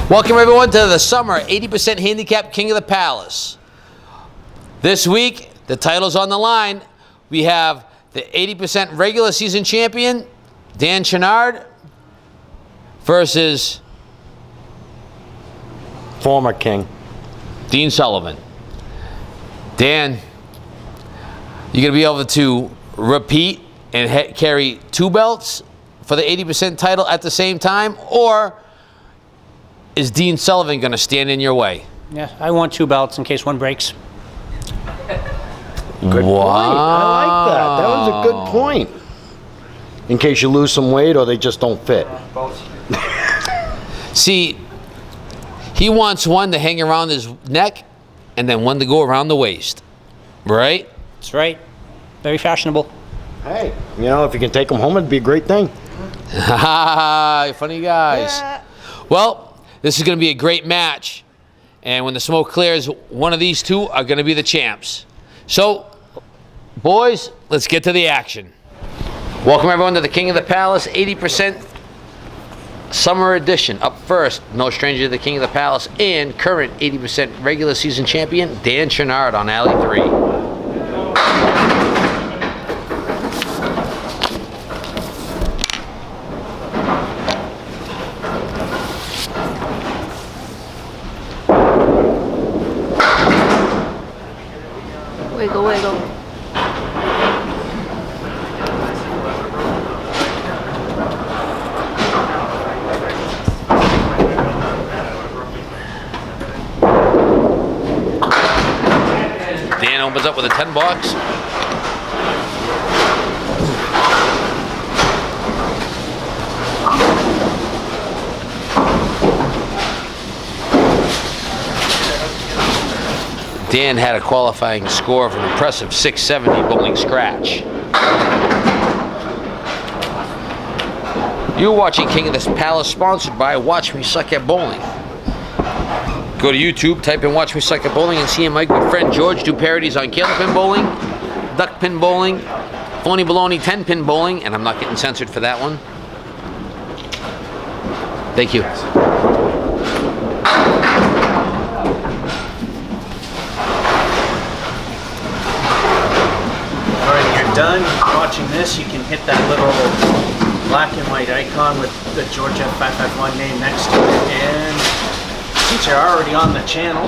Welcome everyone to the summer 80% handicap King of the Palace. This week, the title's on the line. We have the 80% regular season champion, Dan Chenard, versus former king, Dean Sullivan. Dan, you gonna be able to repeat and carry 2 belts for the 80% title at the same time, or is Dean Sullivan going to stand in your way? Yeah, I want 2 belts in case one breaks. Good point. I like that. That was a good point. In case you lose some weight or they just don't fit. See, he wants one to hang around his neck and then one to go around the waist. Right? That's right. Very fashionable. Hey, you know, if you can take them home, it'd be a great thing. Ha, funny guys. Yeah. Well, this is going to be a great match. And when the smoke clears, one of these two are going to be the champs. So, boys, let's get to the action. Welcome everyone to the King of the Palace 80% Summer Edition. Up first, no stranger to the King of the Palace and current 80% regular season champion, Dan Chenard on Alley 3. Wiggle, wiggle. Dan opens up with a 10 box. Dan had a qualifying score of an impressive 670 bowling scratch. You're watching King of the Palace, sponsored by Watch Me Suck at Bowling. Go to YouTube, type in Watch Me Suck at Bowling, and see my good friend George do parodies on Candlepin bowling, duck pin bowling, phony baloney 10-pin bowling, and I'm not getting censored for that one. Thank you. Done watching this, you can hit that little black and white icon with the Georgia 551 name next to it, and since you're already on the channel,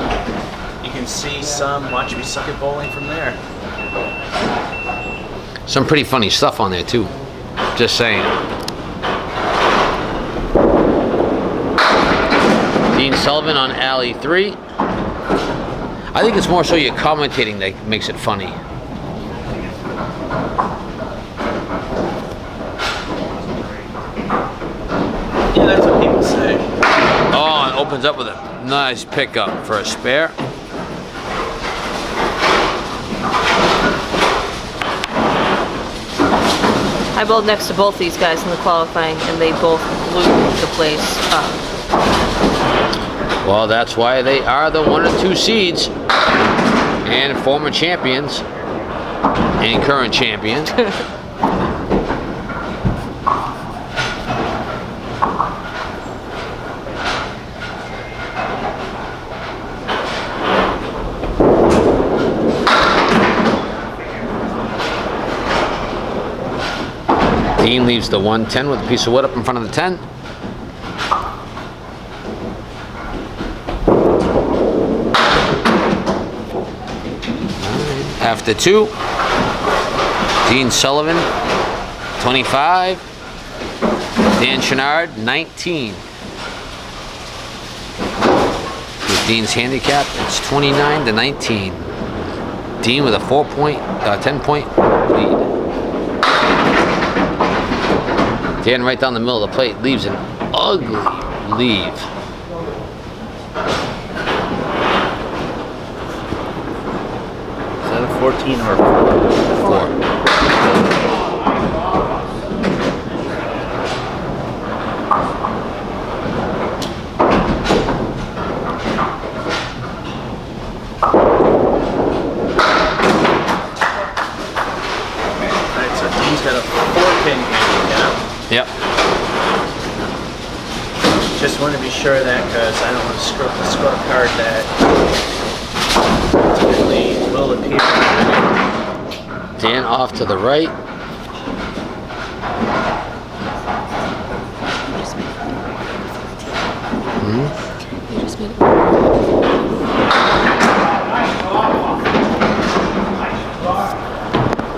you can see some Watch Me Suck at Bowling from there. Some pretty funny stuff on there too, just saying. Dean Sullivan on Alley 3. I think it's more so your commentating that makes it funny. Yeah, that's what people say. Oh, and opens up with a nice pickup for a spare. I bowled next to both these guys in the qualifying, and they both blew the place up. Well, that's why they are the 1 or 2 seeds and former champions and current champions. Dean leaves the 110 with a piece of wood up in front of the 10. After 2, Dean Sullivan, 25. Dan Chenard, 19. With Dean's handicap, it's 29 to 19. Dean with a 10-point lead. Dan right down the middle of the plate leaves an ugly leave. Is that a 14 or a 4? 4. Alright, so Dean's got a 4-pin handicap. Yep. Just want to be sure of that because I don't want to screw up the scorecard that typically will appear. Dan off to the right.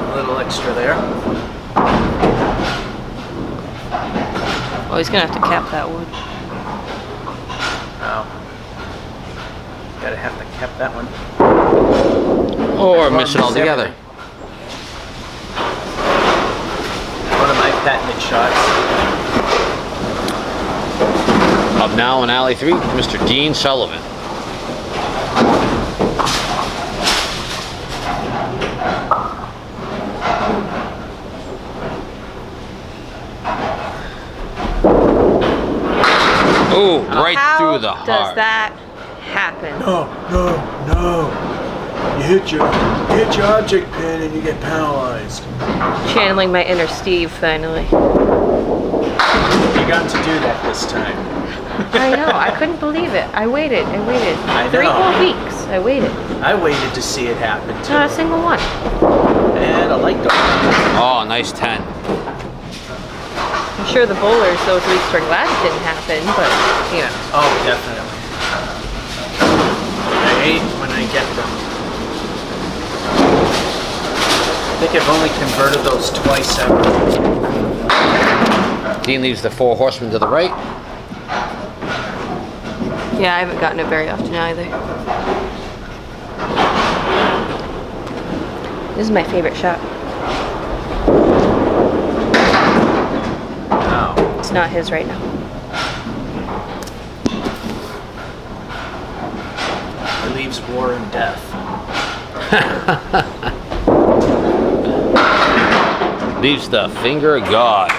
A little extra there. Oh, he's gonna have to cap that wood. Oh. Gotta have to cap that one. Or miss it altogether. One of my patented shots. Up now in alley 3, Mr. Dean Sullivan. Oh, right through the How does heart. that happen? No. You hit your object pin and you get penalized. Channeling my inner Steve, finally. You got to do that this time. I know, I couldn't believe it. I waited. I 3 know. whole weeks. I waited. I waited to see it happen too. Not a single one. And I liked it. Oh, nice 10. I'm sure the bowlers those weeks were glad it didn't happen, but, you know. Oh, definitely. I hate when I get them. I think I've only converted those twice ever. Dean leaves the 4 horsemen to the right. Yeah, I haven't gotten it very often either. This is my favorite shot. Wow. It's not his right now. It leaves war and death. Leaves the finger of God.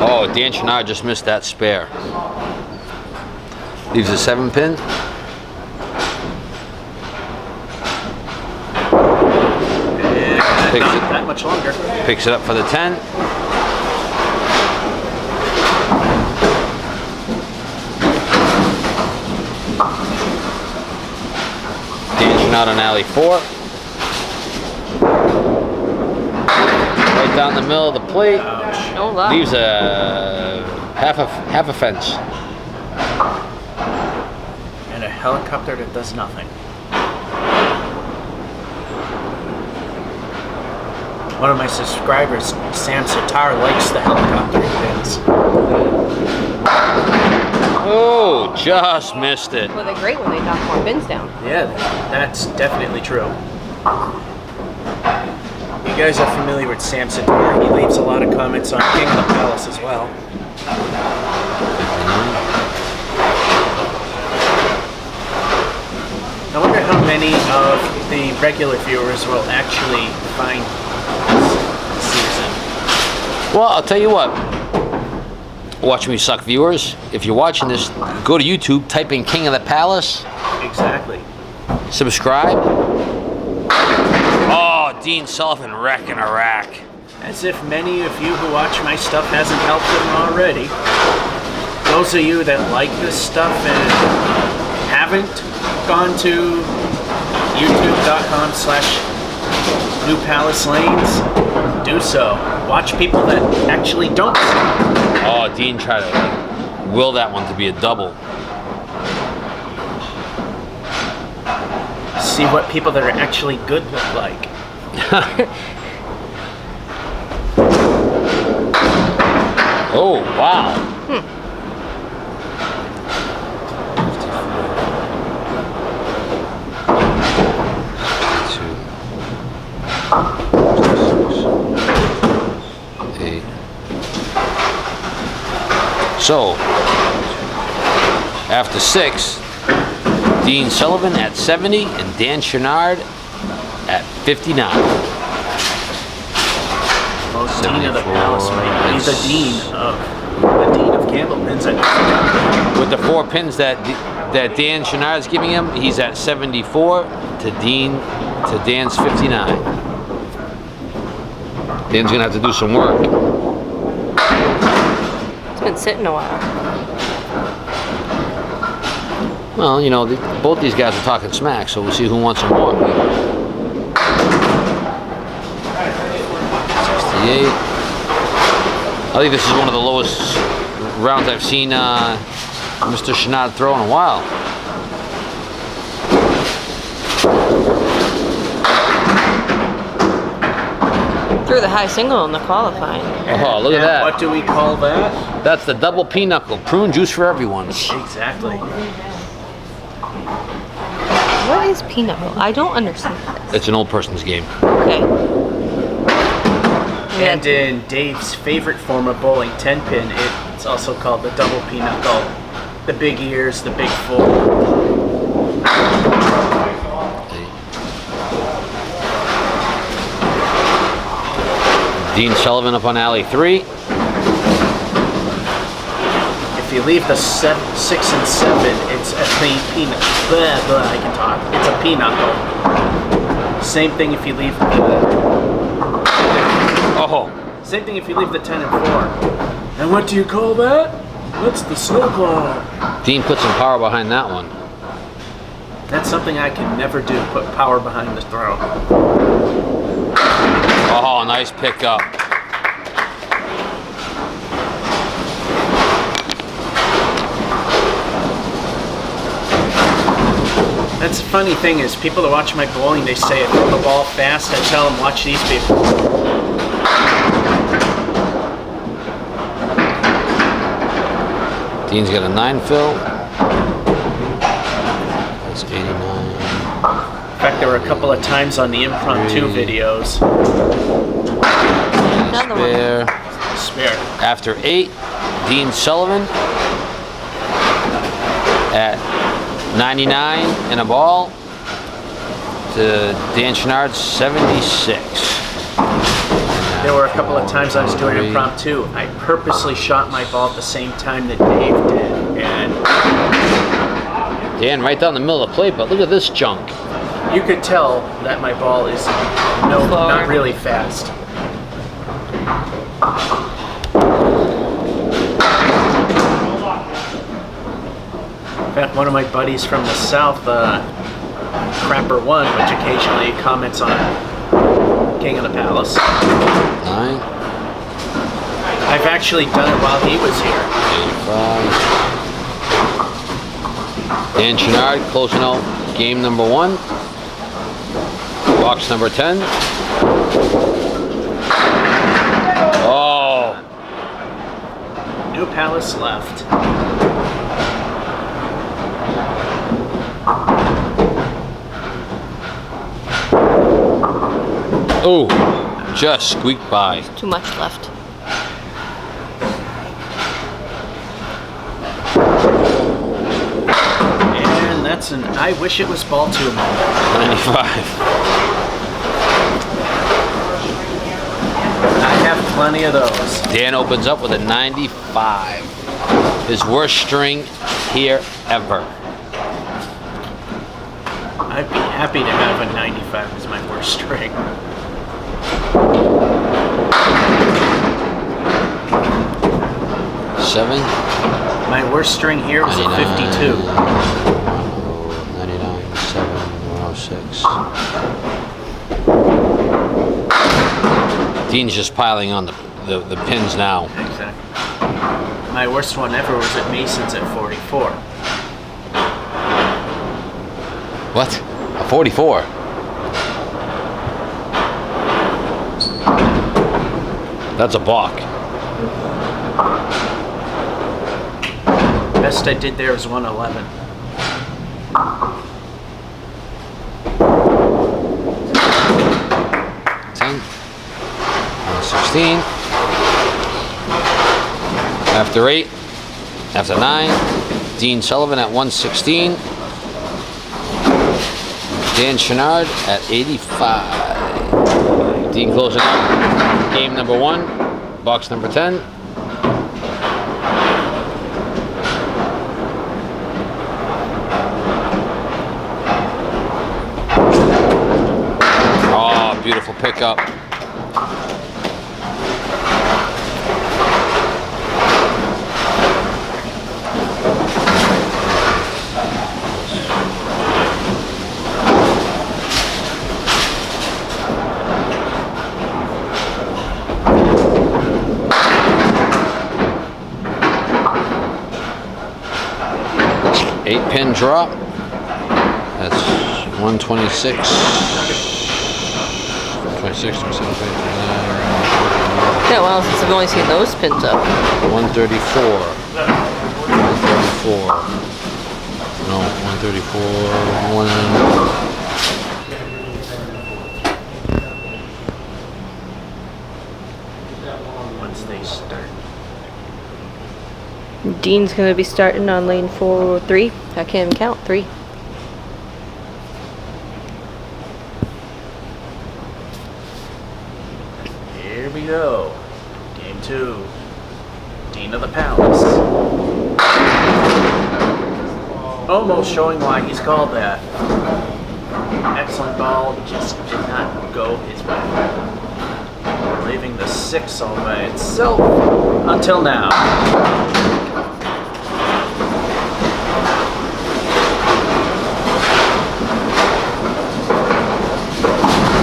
Oh, Dan Chenard just missed that spare. Leaves a 7 pin. And Picks not it. that much longer. Picks it up for the 10. Dan Chenard on alley 4. Right down the middle of the plate. No luck. Leaves a half a fence. And a helicopter that does nothing. One of my subscribers, Sam Sitar, likes the helicopter pins. Oh, just missed it. Well, they're great when they knock more bins down. Yeah, that's definitely true. You guys are familiar with Sam Sitar. He leaves a lot of comments on King of the Palace as well. I wonder how many of the regular viewers will actually find this season. Well, I'll tell you what. Watch Me Suck viewers, if you're watching this, go to YouTube, type in King of the Palace, Exactly. subscribe. Oh, Dean Sullivan wrecking a rack. As if many of you who watch my stuff hasn't helped them already. Those of you that like this stuff and haven't gone to youtube.com/New Palace Lanes, do so. Watch people that actually don't. Oh, Dean tried to will that one to be a double. See what people that are actually good look like. Oh, wow. So, after 6, Dean Sullivan at 70 and Dan Chenard at 59. Well, Dean of the Palace might be the Dean of Candlepins. With the 4 pins that Dan Chenard's giving him, he's at 74 to Dan's 59. Dan's gonna have to do some work. It's been sitting a while. Well, you know, both these guys are talking smack, so we'll see who wants some more. 68. I think this is one of the lowest rounds I've seen Mr. Chenard throw in a while. Threw the high single in the qualifying. Oh, look at that. What do we call that? That's the double pinochle. Prune juice for everyone. Exactly. What is pinochle? I don't understand this. It's an old person's game. Okay. And in Dave's favorite form of bowling, 10-pin, it's also called the double pinochle. The big ears, the big full. Dean Sullivan up on alley 3. If you leave the 6 and 7, it's a clean pinochle. I can talk. It's a pinochle. Same thing if you leave the. Oh. Same thing if you leave the 10 and 4. And what do you call that? What's the snowball? Dean put some power behind that one. That's something I can never do. Put power behind the throw. Oh, nice pickup. That's the funny thing is, people that watch my bowling, they say I throw the ball fast. I tell them, watch these people. Dean's got a 9 fill. That's 89. In fact, there were a couple of times on the impromptu videos. Another one. Spare. Spare. After 8, Dean Sullivan at 99 and a ball to Dan Chenard's 76. There were a couple of times I was doing impromptu. I purposely shot my ball at the same time that Dave did. And Dan right down the middle of the plate, but look at this junk. you could tell that my ball is not really fast. In fact, one of my buddies from the south, Crapper One, which occasionally comments on King of the Palace. 9. I've actually done it while he was here. 85. Dan Chenard closing out game number 1. Box number 10. Oh. New Palace left. Oh, just squeaked by. Too much left. And that's an I wish it was ball 2 moment. 95. I have plenty of those. Dan opens up with a 95. His worst string here ever. I'd be happy to have a 95 as my worst string. Seven. My worst string here was a 52. 99, 7, 106. Dean's just piling on the pins now. Exactly. My worst one ever was at Mason's at 44. What? A 44? That's a balk. Best I did there was 111. After 8, after 9. Dean Sullivan at 116. Dan Chenard at 85. Dean closing out game number 1, box number 10. Oh, beautiful pickup. Pin drop. That's 126. 26, 27, Yeah, well, since I've only seen those pins up. 134. 134. No, 134. Once they start. Dean's going to be starting on lane 4-3. I can't even count 3. Here we go. Game 2. Dean of the Palace. Almost showing why he's called that. Excellent ball, just did not go his way. Leaving the 6 all by itself until now.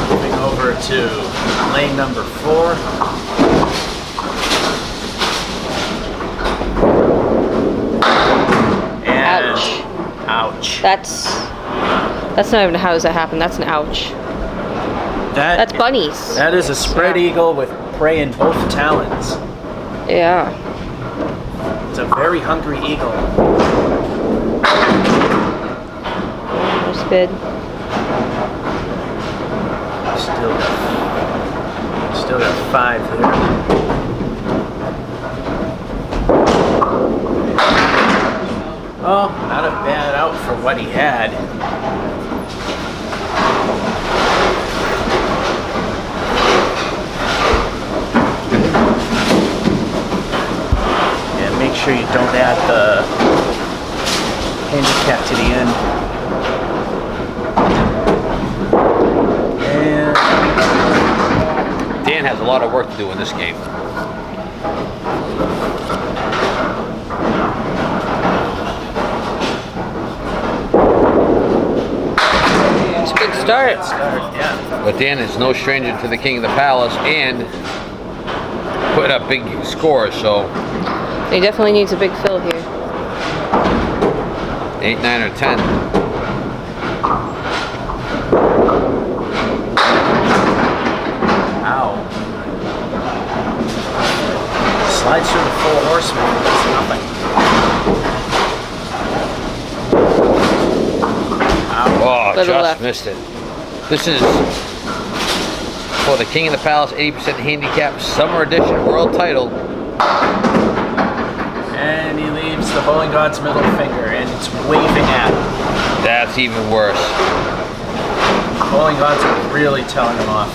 Moving over to lane number 4. And ouch. That's not even how does that happen. That's an ouch. That's bunnies. That is a spread eagle with prey in both talons. Yeah. It's a very hungry eagle. No spid. Still got 5 there. Oh, not a bad out for what he had. And make sure you don't add the handicap to the end. And Dan has a lot of work to do in this game. It's a good start. yeah. But Dan is no stranger to the King of the Palace and put up big scores, so He definitely needs a big fill here. 8, 9, or 10. Ow. Slides through the 4 horsemen. That's nothing. Oh, To the just left. missed it. This is for the King of the Palace 80% handicap summer edition world title. And he leaves the bowling god's middle finger, and it's waving at him. That's even worse. Bowling gods are really telling him off.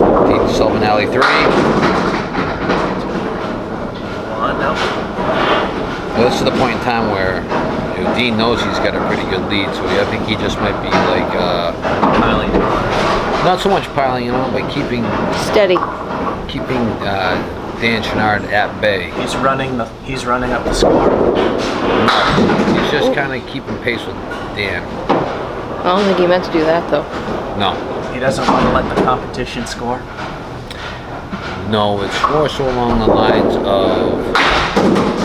Dean Sullivan Alley 3. 1, no. Well, this is the point in time where Dean knows he's got a pretty good lead, so I think he just might be like Piling it on. not so much piling it on, but keeping Steady. Dan Chenard at bay. He's running up the score. He's just kind of keeping pace with Dan. I don't think he meant to do that though. No, He doesn't want to let the competition score. no, it's more so along the lines of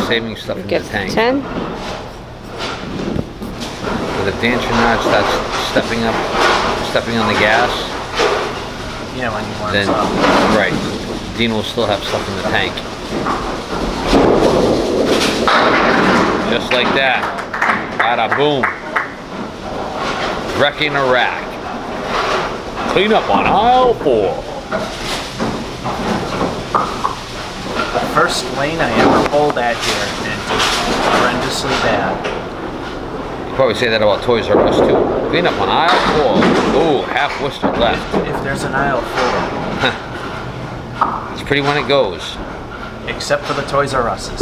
saving stuff in the Gets tank. 10. But if Dan Chenard starts stepping on the gas, Yeah, when he warms then up. right, Dean will still have stuff in the tank. Just like that. Bada boom. wrecking a rack. Clean up on aisle 4. The first lane I ever bowled at here and did horrendously bad. You probably say that about Toys R Us too. Clean up on aisle 4. Ooh, half Worcester left. If there's an aisle 4. It's pretty when it goes. Except for the Toys R Us's.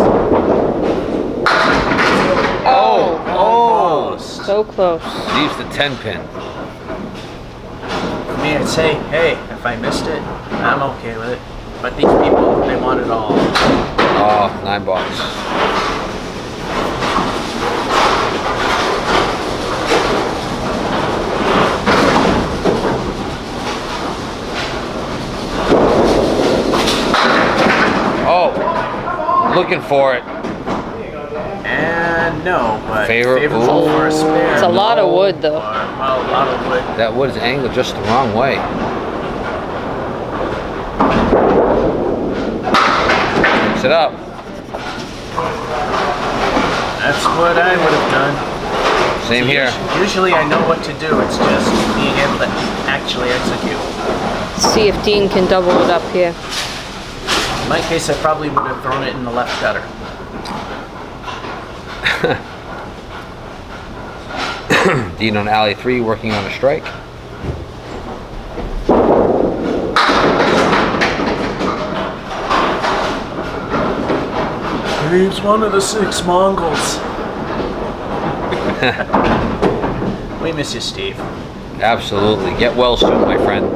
Oh! Almost. So close. Leaves the 10 pin. For me, I'd say, hey, if I missed it, I'm okay with it. But these people, they want it all. Oh, $9. Oh, looking for it. And no, but Favorable. favorable for a spare. It's a lot of wood, though. Well, a lot of wood. That wood is angled just the wrong way. Mix it up. That's what I would have done. Same here. Usually I know what to do. It's just being able to actually execute. See if Dean can double it up here. In my case, I probably would have thrown it in the left gutter. Dean on alley 3 working on a strike. He's one of the 6 Mongols. We miss you, Steve. Absolutely. Get well soon, my friend.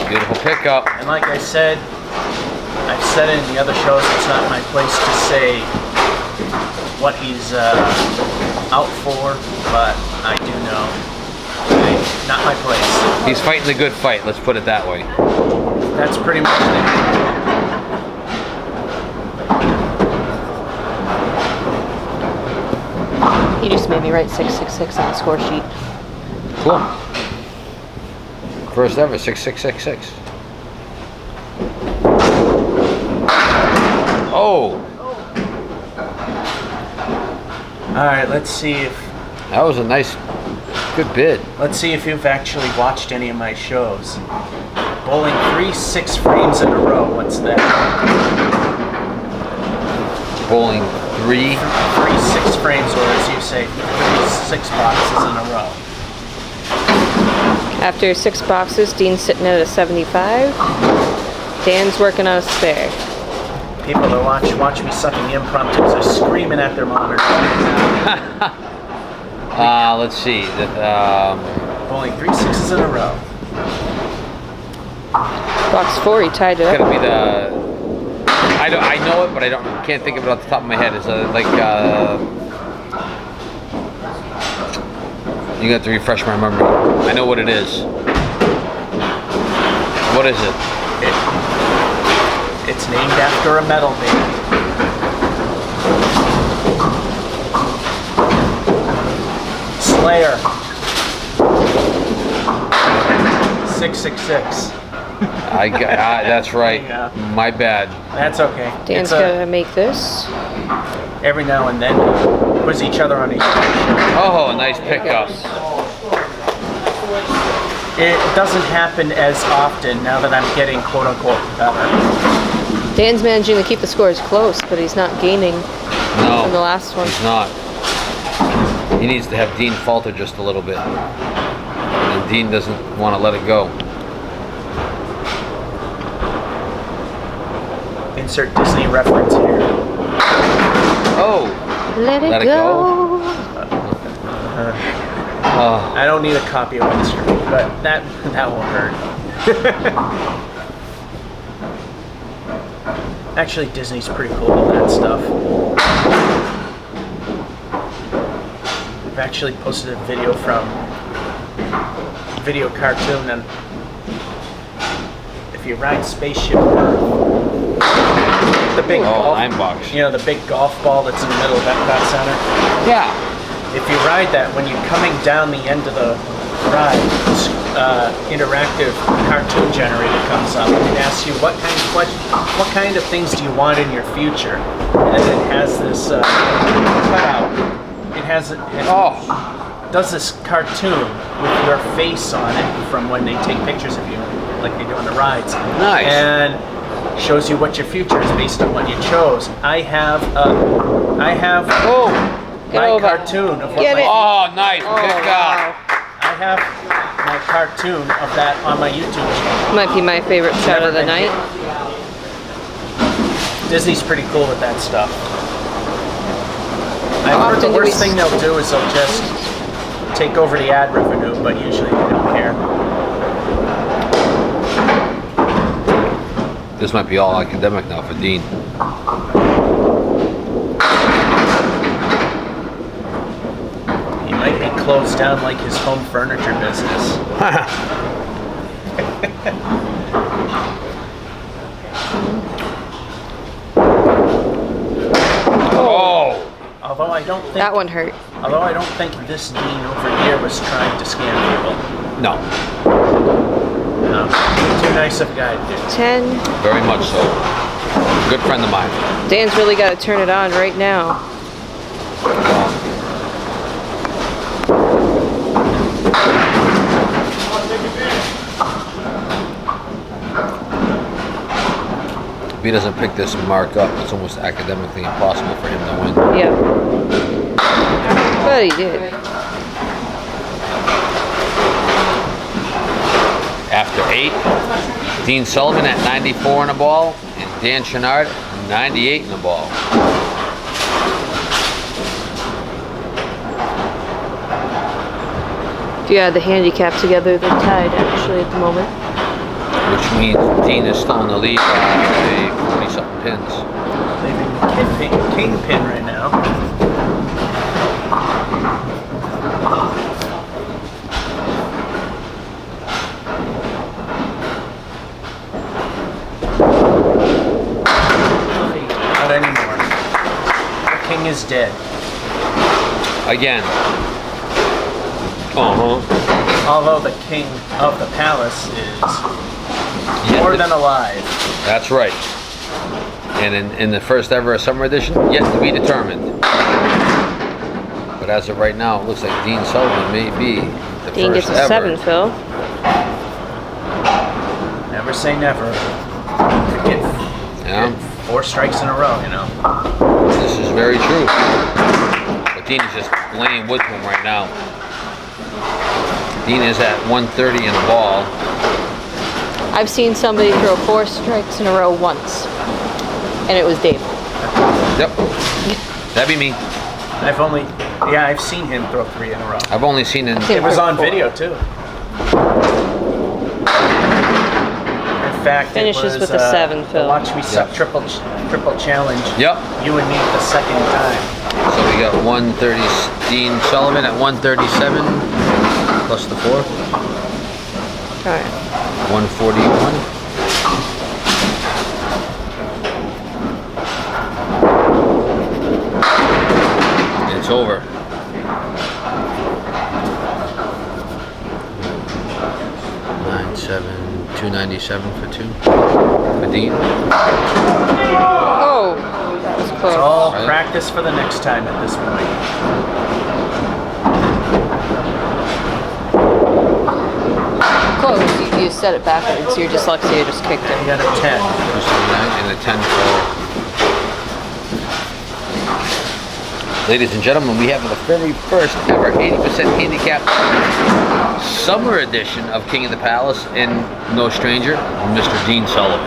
Beautiful pickup. And like I said, I've said it in the other shows, it's not my place to say what he's out for, but I do know. Not my place. He's fighting the good fight, let's put it that way. That's pretty much it. He just made me write 666 on the score sheet. Cool. First ever, 6666. Oh! Alright, let's see if That was a nice, good bid. you've actually watched any of my shows. Bowling 3 6 frames in a row, what's that? Bowling 3. 3 6 frames, or as you say, 3 6 boxes in a row. After 6 boxes, Dean's sitting at a 75. Dan's working on a spare. People that watch me sucking impromptus are screaming at their monitors. Let's see. Bowling 3 6s in a row. Box 4, he tied it It's up. gonna be the. I know it, but can't think of it off the top of my head. It's you have to refresh my memory. I know what it is. What is it? It's named after a metal band. Slayer. 666. That's right. Yeah. My bad. That's okay. Dan's It's gotta make this. every now and then quiz each other on each other. Oh, nice pickup. It doesn't happen as often now that I'm getting quote unquote better. Dan's managing to keep the scores close, but he's not gaining No, from the last one. he's not. He needs to have Dean falter just a little bit. And Dean doesn't want to let it go. Insert Disney reference here. Oh! Let it Let it go. Oh, I don't need a copy of history, but that won't hurt. Actually, Disney's pretty cool with that stuff. I've actually posted a video from Video Cartoon, and if you ride Spaceship Earth, the big golf, Linebox. the big golf ball that's in the middle of Epcot Center. Yeah. If you ride that, when you're coming down the end of the ride, this interactive cartoon generator comes up and it asks you what kind of things do you want in your future, and it has this cutout. It has Oh, does this cartoon with your face on it from when they take pictures of you, like they do on the rides. Nice. And shows you what your future is based on what you chose. I have my cartoon of what Get my it. Oh, nice. Oh, Good God. I have my cartoon of that on my YouTube channel. Might be my favorite shot of the night. Disney's pretty cool with that stuff. I've How heard the often do we worst thing they'll do is they'll just take over the ad revenue, but usually they don't care. This might be all academic now for Dean. He might be closed down like his home furniture business. Oh! Although I don't think That one hurt. this Dean over here was trying to scam people. No, No. Too nice of a guy, dude. 10. very much so. Good friend of mine. Dan's really got to turn it on right now. If he doesn't pick this mark up, it's almost academically impossible for him to win. Yep. But he did. After 8, Dean Sullivan at 94 in the ball, and Dan Chenard 98 in the ball. If you add the handicap together, they're tied actually at the moment. Which means Dean is still in the lead by 40-something pins. Leaving Kingpin right now. Not anymore. The king is dead. Again. Uh-huh. Although the king of the palace is Yet more to- than alive. That's right. And in the first ever summer edition, yet to be determined. But as of right now, it looks like Dean Sullivan may be the Dean first gets a ever. 7, Phil. Never say never. Get Yeah, 4 strikes in a row, you know. this is very true. But Dean is just laying wood to him right now. Dean is at 130 in the ball. I've seen somebody throw 4 strikes in a row once, and it was Dave. Yep. That'd be me. I've seen him throw 3 in a row. I've only seen it. It was on video too. In fact, Finishes it was, with a 7, the Phil. Watch Me Suck Yep. triple challenge. Yep. You and me the second time. So we got 130, Dean Sullivan at 137, plus the 4, All right. 141. And it's over. Nine, 7, 297 for 2. For Dean. Oh, that was close. All Right. practice for the next time at this point. Close. You said it backwards. Your dyslexia just kicked You in. got a 10. And a 10 for. Ladies and gentlemen, we have the very first ever 80% handicap summer edition of King of the Palace, and no stranger, Mr. Dean Sullivan.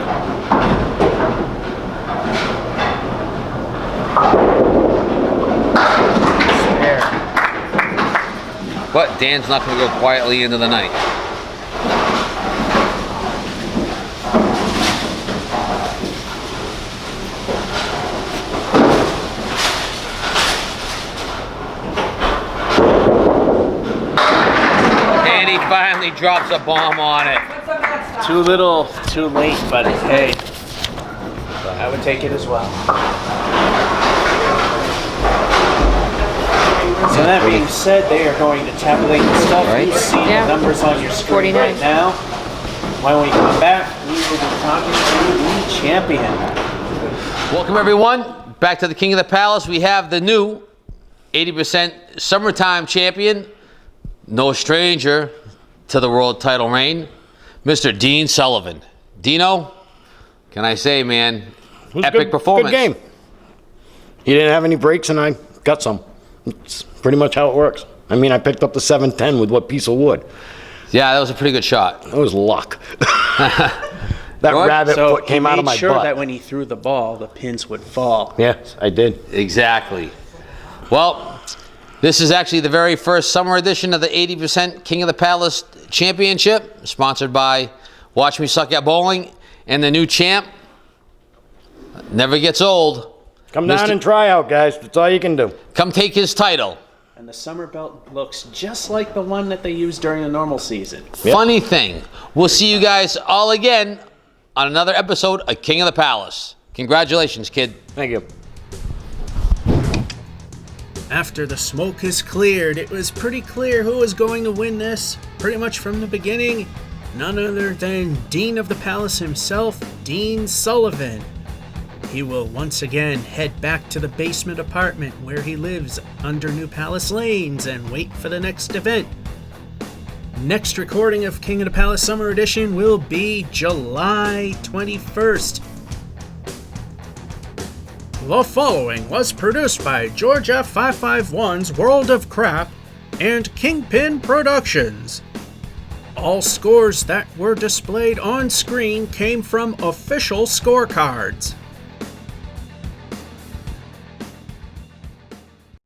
Spare. But Dan's not going to go quietly into the night. And he finally drops a bomb on it. Too little, too late, but hey, I would take it as well. So that being said, they are going to tabulate the stuff. Right. You see Yeah. the numbers on your screen 49. right now. When we come back, we will be talking to the champion. Welcome everyone back to the King of the Palace. We have the new 80% summertime champion, no stranger to the world title reign, Mr. Dean Sullivan. Dino, can I say, man, It was epic performance. Good game. He didn't have any breaks, and I got some. It's pretty much how it works. I mean, I picked up the 710 with what piece of wood? Yeah, that was a pretty good shot. That was luck. That George? rabbit So foot came out of my he made sure butt. that when he threw the ball, the pins would fall. Yes, I did. Exactly. Well, this is actually the very first summer edition of the 80% King of the Palace Championship, sponsored by Watch Me Suck at Bowling, and the new champ never gets old. Come down and try out, guys. That's all you can do. Come take his title. And the summer belt looks just like the one that they used during the normal season. Yep. Funny thing, we'll see you guys all again on another episode of King of the Palace. Congratulations, kid. Thank you. After the smoke is cleared, it was pretty clear who was going to win this. Pretty much from the beginning, none other than Dean of the Palace himself, Dean Sullivan. He will once again head back to the basement apartment where he lives under New Palace Lanes and wait for the next event. Next recording of King of the Palace Summer Edition will be July 21st. The following was produced by Georgia 551's World of Crap and Kingpin Productions. All scores that were displayed on screen came from official scorecards.